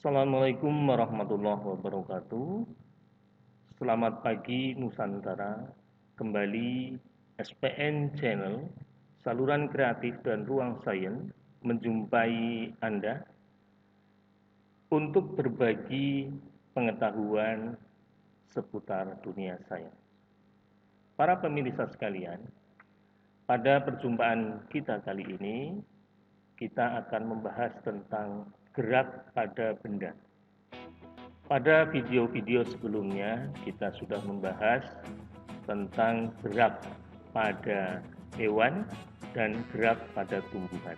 Assalamualaikum warahmatullahi wabarakatuh. Selamat pagi Nusantara. Kembali SPN Channel, saluran kreatif dan ruang sains menjumpai Anda untuk berbagi pengetahuan seputar dunia sains. Para pemirsa sekalian, pada perjumpaan kita kali ini, kita akan membahas tentang gerak pada benda. Pada video-video sebelumnya, kita sudah membahas tentang gerak pada hewan dan gerak pada tumbuhan.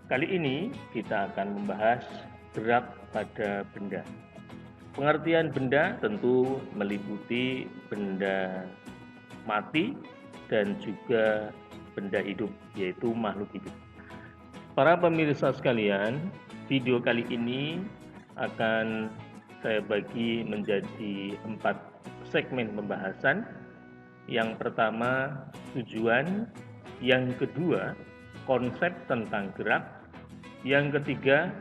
Kali ini kita akan membahas gerak pada benda. Pengertian benda tentu meliputi benda mati dan juga benda hidup, yaitu makhluk hidup. Para pemirsa sekalian, video kali ini akan saya bagi menjadi 4 segmen pembahasan. Yang pertama, tujuan. Yang kedua, konsep tentang gerak. Yang ketiga,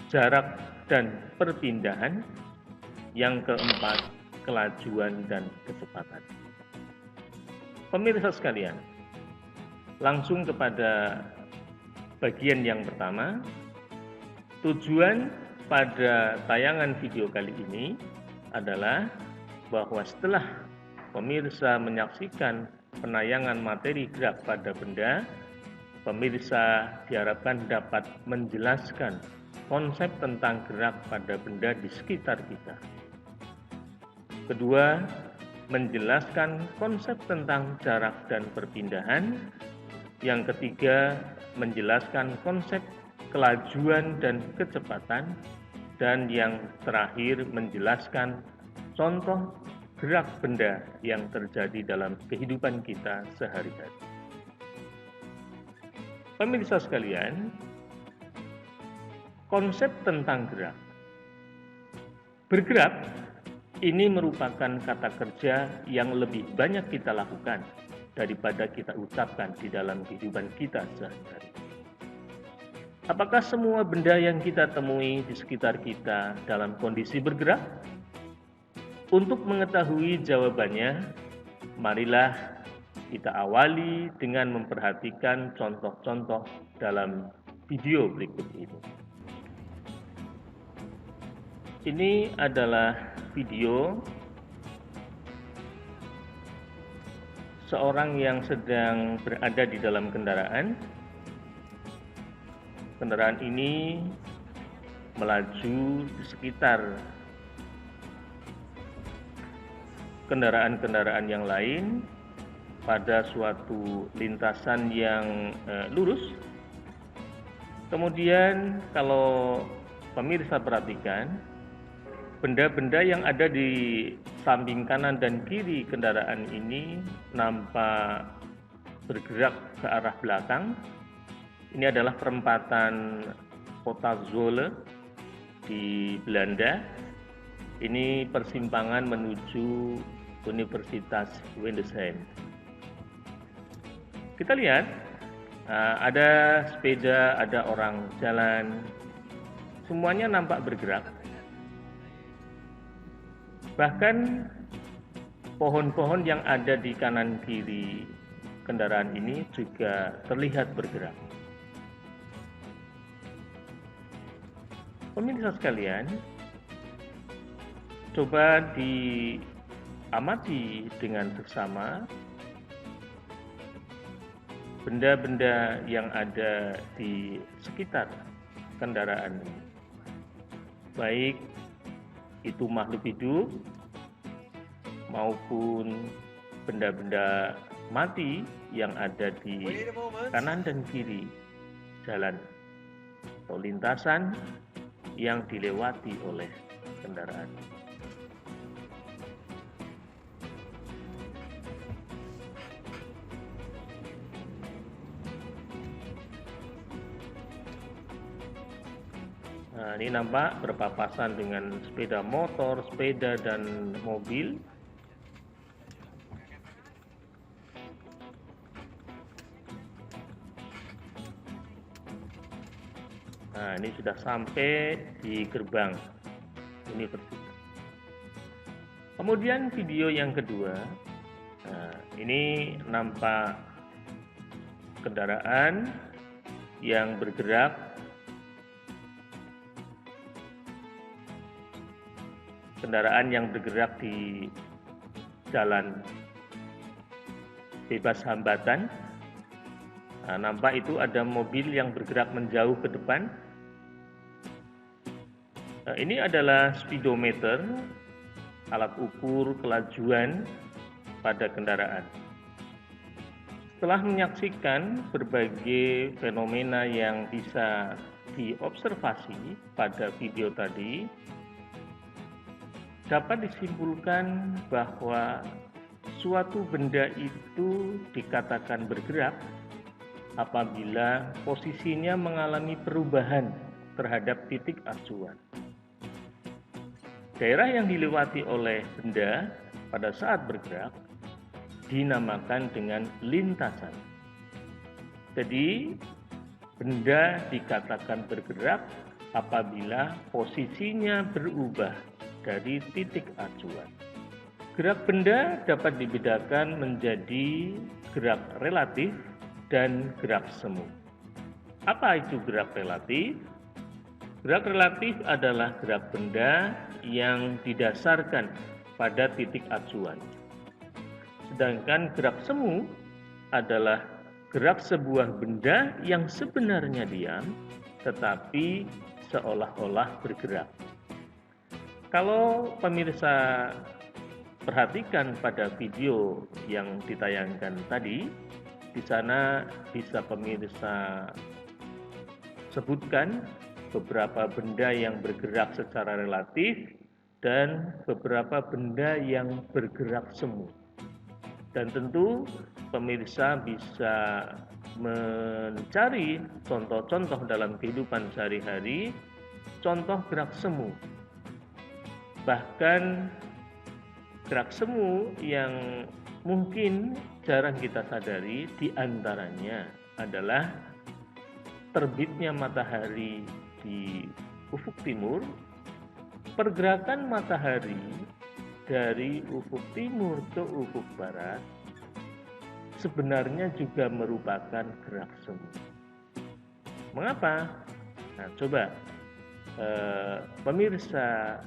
jarak dan perpindahan. Yang keempat, kelajuan dan kecepatan. Pemirsa sekalian, langsung kepada bagian yang pertama. Tujuan pada tayangan video kali ini adalah bahwa setelah pemirsa menyaksikan penayangan materi gerak pada benda, pemirsa diharapkan dapat menjelaskan konsep tentang gerak pada benda di sekitar kita. Kedua, menjelaskan konsep tentang jarak dan perpindahan. Yang ketiga, menjelaskan konsep kelajuan dan kecepatan. Dan yang terakhir, menjelaskan contoh gerak benda yang terjadi dalam kehidupan kita sehari-hari. Pemirsa sekalian, konsep tentang gerak. Bergerak ini merupakan kata kerja yang lebih banyak kita lakukan daripada kita ucapkan di dalam kehidupan kita sehari-hari. Apakah semua benda yang kita temui di sekitar kita dalam kondisi bergerak? Untuk mengetahui jawabannya, marilah kita awali dengan memperhatikan contoh-contoh dalam video berikut ini. Ini adalah video seorang yang sedang berada di dalam kendaraan. Kendaraan ini melaju di sekitar kendaraan-kendaraan yang lain pada suatu lintasan yang lurus. Kemudian kalau pemirsa perhatikan, benda-benda yang ada di samping kanan dan kiri kendaraan ini nampak bergerak ke arah belakang. Ini adalah perempatan kota Zwolle di Belanda. Ini persimpangan menuju Universitas Windesheim. Kita lihat ada sepeda, ada orang jalan. Semuanya nampak bergerak. Bahkan pohon-pohon yang ada di kanan kiri kendaraan ini juga terlihat bergerak. Pemirsa sekalian, coba diamati dengan seksama benda-benda yang ada di sekitar kendaraan ini. Baik itu makhluk hidup maupun benda-benda mati yang ada di kanan dan kiri jalan atau lintasan yang dilewati oleh kendaraan. Nah, ini nampak berpapasan dengan sepeda motor, sepeda, dan mobil. Nah, ini sudah sampai di gerbang universitas. Kemudian video yang kedua, nah, ini nampak kendaraan yang bergerak di jalan bebas hambatan. Nah, nampak itu ada mobil yang bergerak menjauh ke depan. Nah, ini adalah speedometer, alat ukur kelajuan pada kendaraan. Setelah menyaksikan berbagai fenomena yang bisa diobservasi pada video tadi, dapat disimpulkan bahwa suatu benda itu dikatakan bergerak apabila posisinya mengalami perubahan terhadap titik acuan. Daerah yang dilewati oleh benda pada saat bergerak dinamakan dengan lintasan. Jadi, benda dikatakan bergerak apabila posisinya berubah dari titik acuan. Gerak benda dapat dibedakan menjadi gerak relatif dan gerak semu. Apa itu gerak relatif? Gerak relatif adalah gerak benda yang didasarkan pada titik acuan. Sedangkan gerak semu adalah gerak sebuah benda yang sebenarnya diam tetapi seolah-olah bergerak. Kalau pemirsa perhatikan pada video yang ditayangkan tadi, di sana bisa pemirsa sebutkan beberapa benda yang bergerak secara relatif dan beberapa benda yang bergerak semu. Dan tentu pemirsa bisa mencari contoh-contoh dalam kehidupan sehari-hari, contoh gerak semu. Bahkan gerak semu yang mungkin jarang kita sadari diantaranya adalah terbitnya matahari di ufuk timur, pergerakan matahari dari ufuk timur ke ufuk barat sebenarnya juga merupakan gerak semu. Mengapa? Nah, coba pemirsa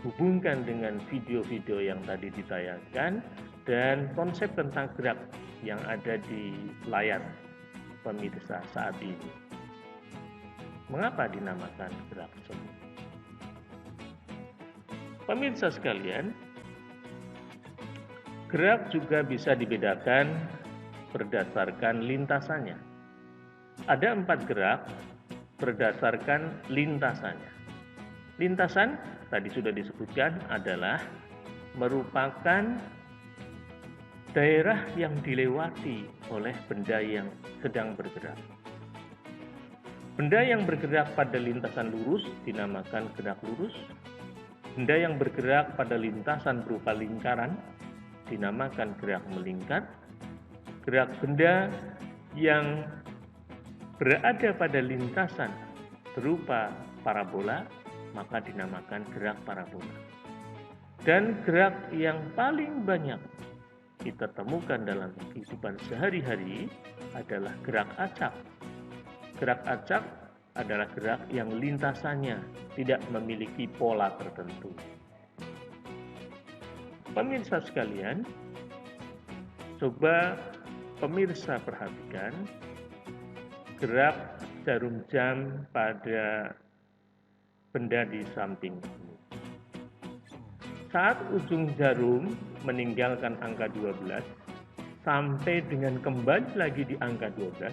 hubungkan dengan video-video yang tadi ditayangkan dan konsep tentang gerak yang ada di layar pemirsa saat ini. Mengapa dinamakan gerak semu? Pemirsa sekalian, gerak juga bisa dibedakan berdasarkan lintasannya. Ada 4 gerak berdasarkan lintasannya. Lintasan tadi sudah disebutkan adalah merupakan daerah yang dilewati oleh benda yang sedang bergerak. Benda yang bergerak pada lintasan lurus dinamakan gerak lurus. Benda yang bergerak pada lintasan berupa lingkaran dinamakan gerak melingkar. Gerak benda yang berada pada lintasan berupa parabola maka dinamakan gerak parabola. Dan gerak yang paling banyak kita temukan dalam kehidupan sehari-hari adalah gerak acak. Gerak acak adalah gerak yang lintasannya tidak memiliki pola tertentu. Pemirsa sekalian, coba pemirsa perhatikan gerak jarum jam pada benda di samping ini. Saat ujung jarum meninggalkan angka 12 sampai dengan kembali lagi di angka 12,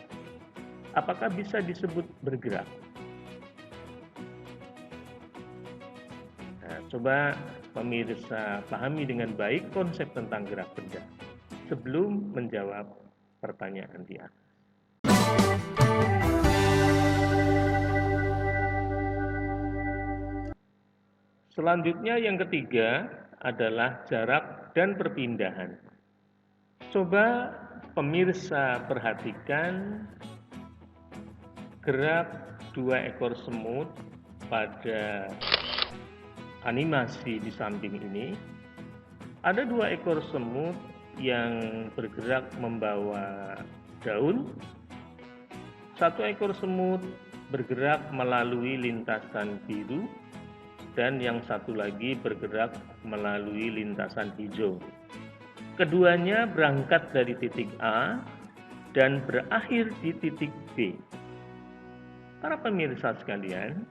apakah bisa disebut bergerak? Nah, coba pemirsa pahami dengan baik konsep tentang gerak benda sebelum menjawab pertanyaan di atas. Selanjutnya yang ketiga adalah jarak dan perpindahan. Coba pemirsa perhatikan gerak dua ekor semut pada animasi di samping ini. Ada dua ekor semut yang bergerak membawa daun. Satu ekor semut bergerak melalui lintasan biru dan yang satu lagi bergerak melalui lintasan hijau. Keduanya berangkat dari titik A dan berakhir di titik B. Para pemirsa sekalian,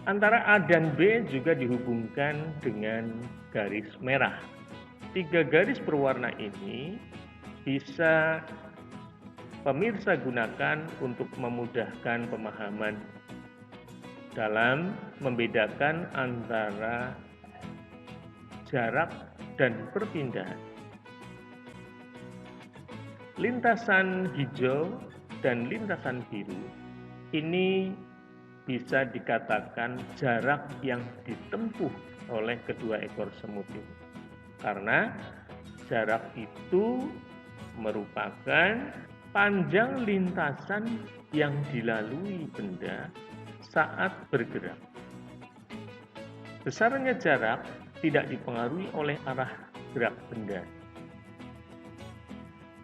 antara A dan B juga dihubungkan dengan garis merah. 3 garis berwarna ini bisa pemirsa gunakan untuk memudahkan pemahaman dalam membedakan antara jarak dan perpindahan. Lintasan hijau dan lintasan biru ini bisa dikatakan jarak yang ditempuh oleh kedua ekor semut ini. Karena jarak itu merupakan panjang lintasan yang dilalui benda saat bergerak. Besarnya jarak tidak dipengaruhi oleh arah gerak benda.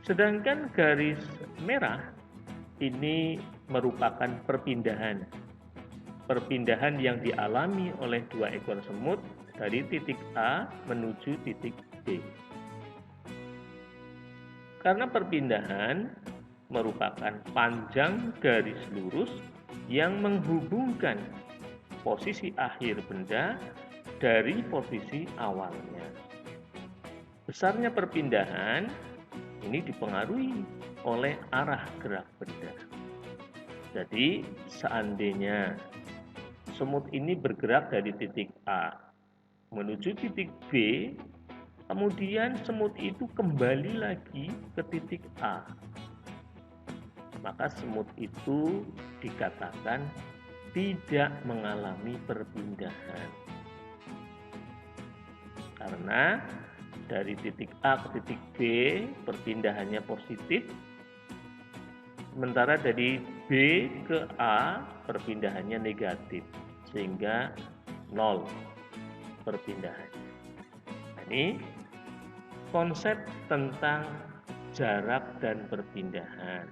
Sedangkan garis merah ini merupakan perpindahan. Perpindahan yang dialami oleh dua ekor semut dari titik A menuju titik B. Karena perpindahan merupakan panjang garis lurus yang menghubungkan posisi akhir benda dari posisi awalnya. Besarnya perpindahan ini dipengaruhi oleh arah gerak benda. Jadi seandainya semut ini bergerak dari titik A menuju titik B, kemudian semut itu kembali lagi ke titik A, maka semut itu dikatakan tidak mengalami perpindahan. Karena dari titik A ke titik B perpindahannya positif, sementara dari B ke A perpindahannya negatif, sehingga 0 perpindahan. Ini konsep tentang jarak dan perpindahan.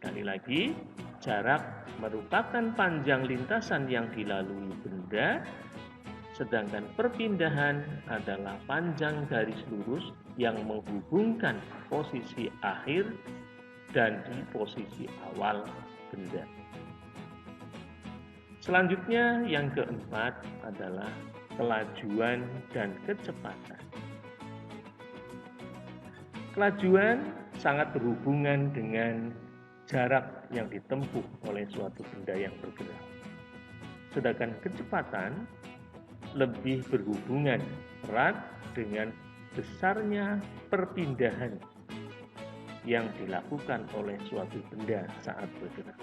Sekali lagi, jarak merupakan panjang lintasan yang dilalui benda, sedangkan perpindahan adalah panjang garis lurus yang menghubungkan posisi akhir dan di posisi awal benda. Selanjutnya yang keempat adalah kelajuan dan kecepatan. Kelajuan sangat berhubungan dengan jarak yang ditempuh oleh suatu benda yang bergerak. Sedangkan kecepatan lebih berhubungan erat dengan besarnya perpindahan yang dilakukan oleh suatu benda saat bergerak.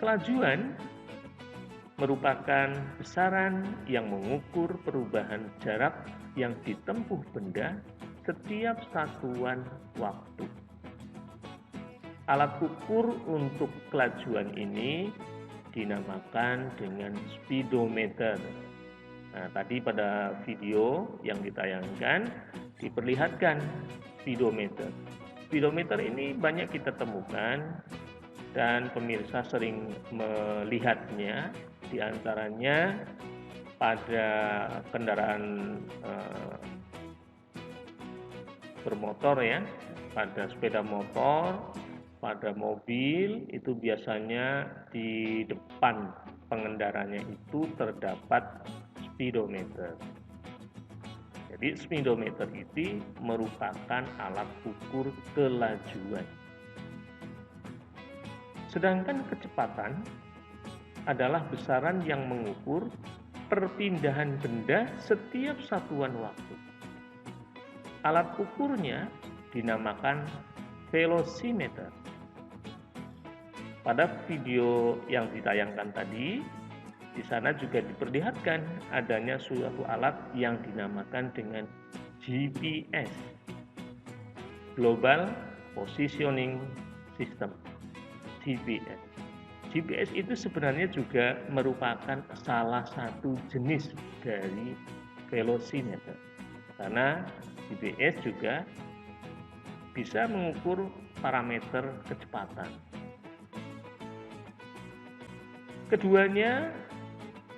Kelajuan merupakan besaran yang mengukur perubahan jarak yang ditempuh benda setiap satuan waktu. Alat ukur untuk kelajuan ini dinamakan dengan speedometer. Nah, tadi pada video yang ditayangkan diperlihatkan speedometer. Speedometer ini banyak kita temukan dan pemirsa sering melihatnya, diantaranya pada kendaraan bermotor ya, pada sepeda motor, pada mobil itu biasanya di depan pengendaranya itu terdapat speedometer. Jadi speedometer itu merupakan alat ukur kelajuan. Sedangkan kecepatan adalah besaran yang mengukur perpindahan benda setiap satuan waktu. Alat ukurnya dinamakan velocimeter. Pada video yang ditayangkan tadi, di sana juga diperlihatkan adanya suatu alat yang dinamakan dengan GPS, Global Positioning System. GPS. GPS itu sebenarnya juga merupakan salah satu jenis dari velocimeter, karena GPS juga bisa mengukur parameter kecepatan. Keduanya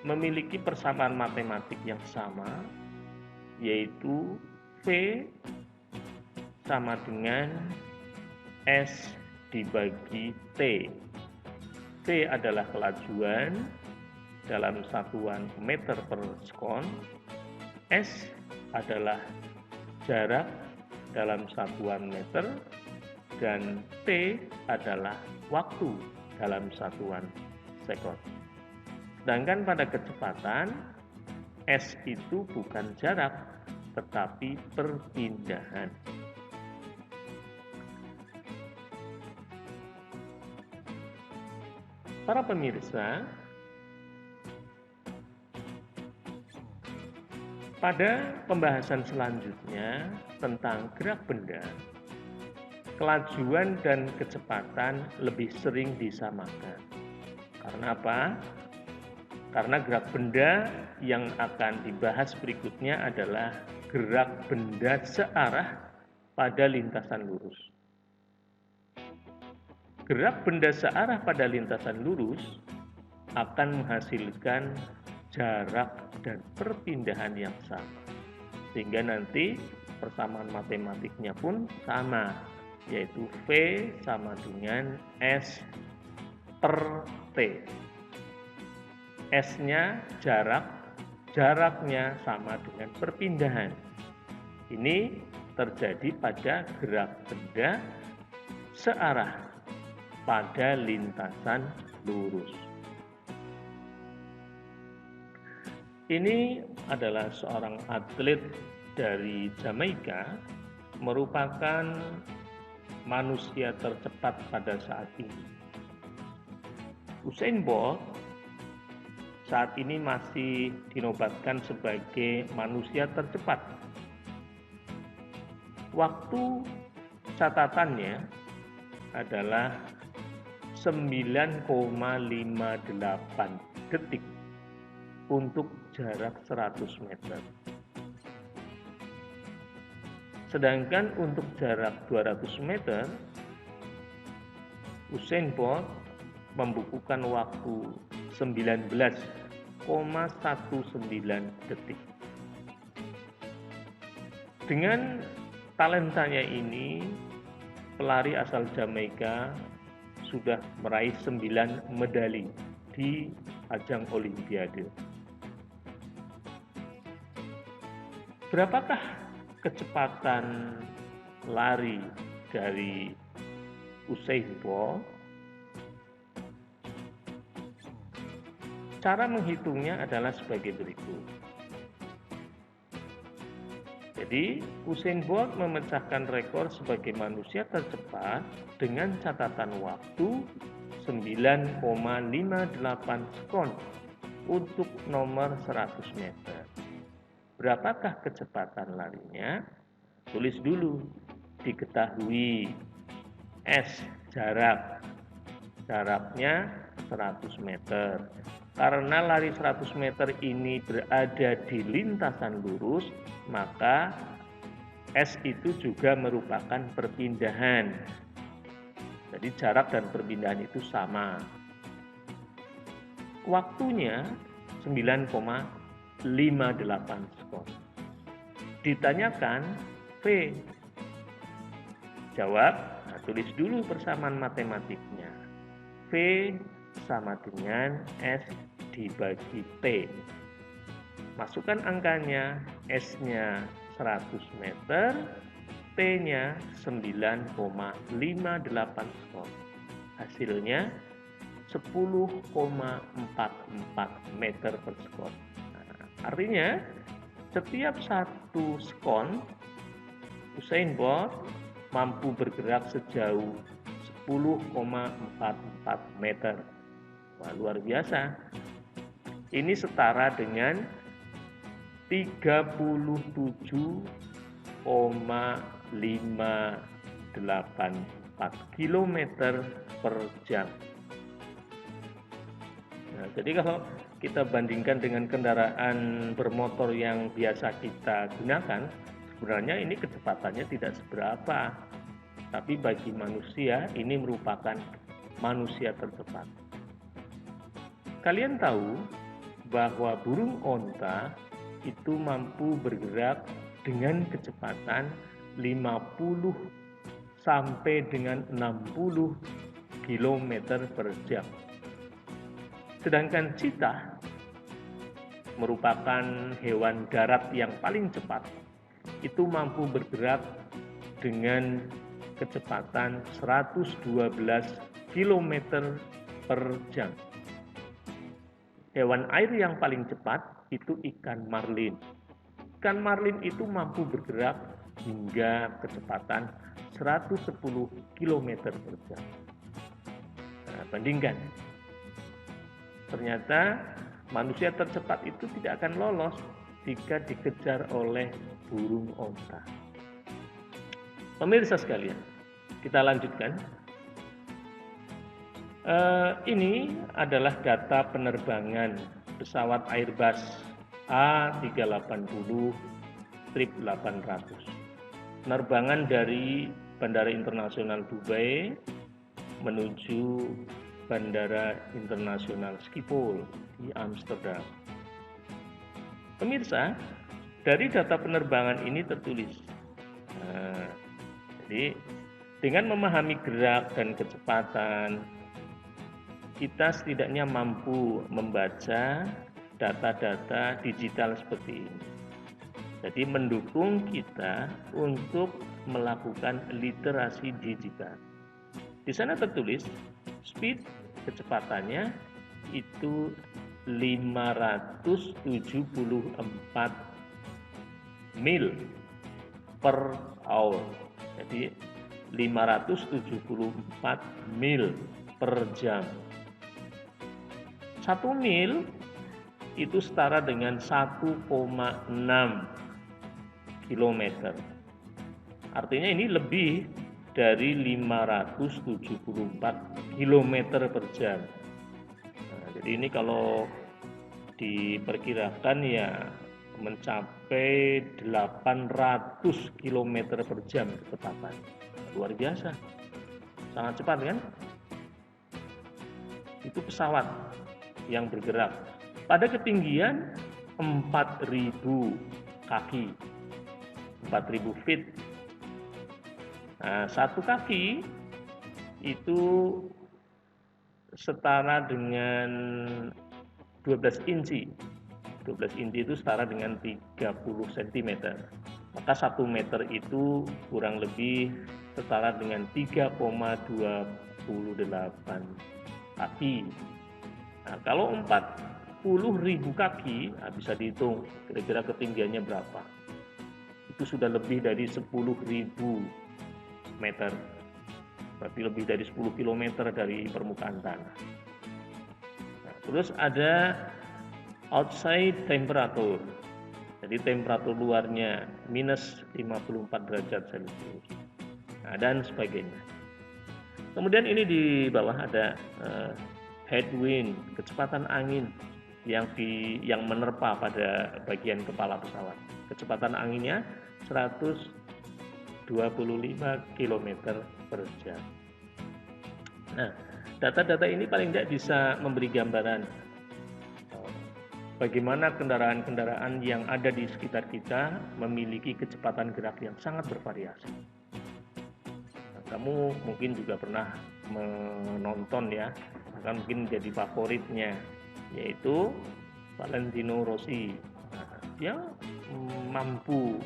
memiliki persamaan matematik yang sama, yaitu V sama dengan S dibagi T. T adalah kelajuan dalam satuan meter per sekon, S adalah jarak dalam satuan meter, dan T adalah waktu dalam satuan sekon. Sedangkan pada kecepatan, S itu bukan jarak, tetapi perpindahan. Para pemirsa, pada pembahasan selanjutnya tentang gerak benda, kelajuan dan kecepatan lebih sering disamakan. Karena apa? Karena gerak benda yang akan dibahas berikutnya adalah gerak benda searah pada lintasan lurus. Gerak benda searah pada lintasan lurus akan menghasilkan jarak dan perpindahan yang sama. Sehingga nanti persamaan matematiknya pun sama, yaitu V sama dengan S per T. S-nya jarak, jaraknya sama dengan perpindahan. Ini terjadi pada gerak benda searah pada lintasan lurus. Ini adalah seorang atlet dari Jamaika, merupakan manusia tercepat pada saat ini. Usain Bolt saat ini masih dinobatkan sebagai manusia tercepat. Waktu catatannya adalah 9,58 detik untuk jarak 100 meter. Sedangkan untuk jarak 200 meter, Usain Bolt membukukan waktu 19,19 detik. Dengan talentanya ini, pelari asal Jamaika sudah meraih 9 medali di ajang Olimpiade. Berapakah kecepatan lari dari Usain Bolt? Cara menghitungnya adalah sebagai berikut. Jadi, Usain Bolt memecahkan rekor sebagai manusia tercepat dengan catatan waktu 9,58 sekon untuk nomor 100 meter. Berapakah kecepatan larinya? Tulis dulu. Diketahui S jarak. Jaraknya 100 meter. Karena lari 100 meter ini berada di lintasan lurus, maka S itu juga merupakan perpindahan. Jadi jarak dan perpindahan itu sama. Waktunya 9,58 sekon. Ditanyakan V. Jawab, nah, tulis dulu persamaan matematiknya. V sama dengan S dibagi T. Masukkan angkanya, S-nya 100 meter, T-nya 9,58 sekon. Hasilnya 10,44 meter per sekon. Nah, artinya setiap 1 sekon Usain Bolt mampu bergerak sejauh 10,44 meter. Wah, luar biasa. Ini setara dengan 37,58 km per jam. Nah, jadi kalau kita bandingkan dengan kendaraan bermotor yang biasa kita gunakan, sebenarnya ini kecepatannya tidak seberapa. Tapi bagi manusia ini merupakan manusia tercepat. Kalian tahu bahwa burung onta itu mampu bergerak dengan kecepatan 50 sampai dengan 60 km per jam. Sedangkan cheetah merupakan hewan darat yang paling cepat. Itu mampu bergerak dengan kecepatan 112 km per jam. Hewan air yang paling cepat itu ikan marlin. Ikan marlin itu mampu bergerak hingga kecepatan 110 km per jam. Nah, bandingkan. Ternyata manusia tercepat itu tidak akan lolos jika dikejar oleh burung onta. Pemirsa sekalian, kita lanjutkan. Ini adalah data penerbangan pesawat Airbus A380-800. Penerbangan dari Bandara Internasional Dubai menuju Bandara Internasional Schiphol di Amsterdam. Pemirsa, dari data penerbangan ini tertulis. Jadi dengan memahami gerak dan kecepatan, kita setidaknya mampu membaca data-data digital seperti ini. Jadi mendukung kita untuk melakukan literasi digital. Di sana tertulis speed kecepatannya itu 574 mil per hour. Jadi 574 mil per jam. 1 mil itu setara dengan 1,6 km. Artinya ini lebih dari 574 km per jam. Nah, jadi ini kalau diperkirakan ya mencapai 800 km per jam kecepatan. Luar biasa, sangat cepat kan? Itu pesawat yang bergerak pada ketinggian 4.000 kaki, 4.000 feet. Nah, satu kaki itu setara dengan 12 inci. 12 inci itu setara dengan 30 cm. Maka 1 meter itu kurang lebih setara dengan 3,28 kaki. Nah, kalau 40.000 kaki, nah bisa dihitung kira-kira ketinggiannya berapa. Itu sudah lebih dari 10.000 meter. Berarti lebih dari 10 km dari permukaan tanah. Nah, terus ada outside temperature. Jadi temperatur luarnya minus 54 derajat Celcius. Nah, dan sebagainya. Kemudian ini di bawah ada headwind, kecepatan angin yang menerpa pada bagian kepala pesawat. Kecepatan anginnya 125 km per jam. Nah, data-data ini paling tidak bisa memberi gambaran bagaimana kendaraan-kendaraan yang ada di sekitar kita memiliki kecepatan gerak yang sangat bervariasi. Nah, kamu mungkin juga pernah menonton ya, akan mungkin jadi favoritnya, yaitu Valentino Rossi. Nah, dia mampu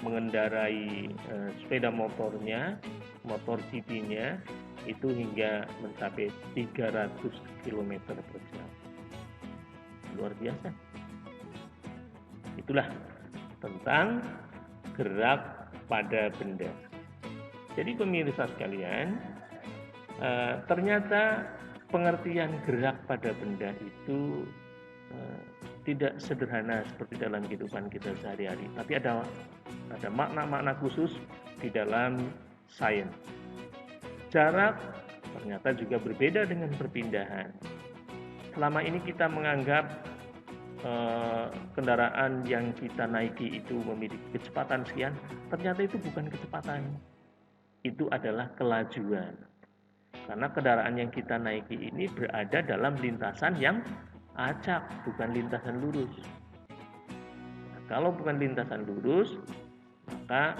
mengendarai sepeda motornya, motor GP-nya itu hingga mencapai 300 km per jam. Luar biasa. Itulah tentang gerak pada benda. Jadi pemirsa sekalian, ternyata pengertian gerak pada benda itu tidak sederhana seperti dalam kehidupan kita sehari-hari, tapi ada makna-makna khusus di dalam sains. Jarak ternyata juga berbeda dengan perpindahan. Selama ini kita menganggap kendaraan yang kita naiki itu memiliki kecepatan sekian, ternyata itu bukan kecepatan, itu adalah kelajuan. Karena kendaraan yang kita naiki ini berada dalam lintasan yang acak, bukan lintasan lurus. Nah, kalau bukan lintasan lurus, maka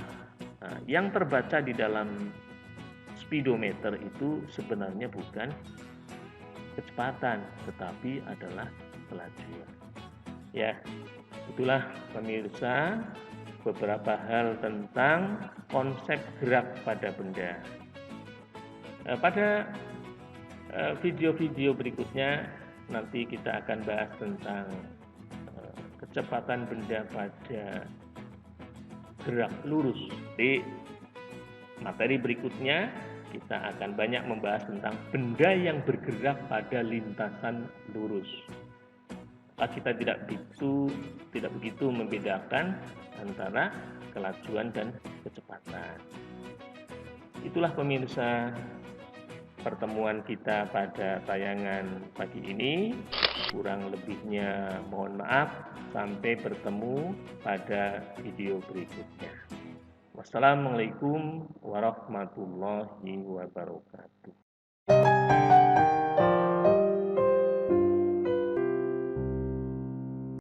yang terbaca di dalam speedometer itu sebenarnya bukan kecepatan, tetapi adalah kelajuan. Ya, itulah pemirsa beberapa hal tentang konsep gerak pada benda. Pada video-video berikutnya nanti kita akan bahas tentang kecepatan benda pada gerak lurus. Di materi berikutnya kita akan banyak membahas tentang benda yang bergerak pada lintasan lurus. Kita tidak begitu membedakan antara kelajuan dan kecepatan. Itulah pemirsa pertemuan kita pada tayangan pagi ini. Kurang lebihnya mohon maaf. Sampai bertemu pada video berikutnya. Wassalamualaikum warahmatullahi wabarakatuh.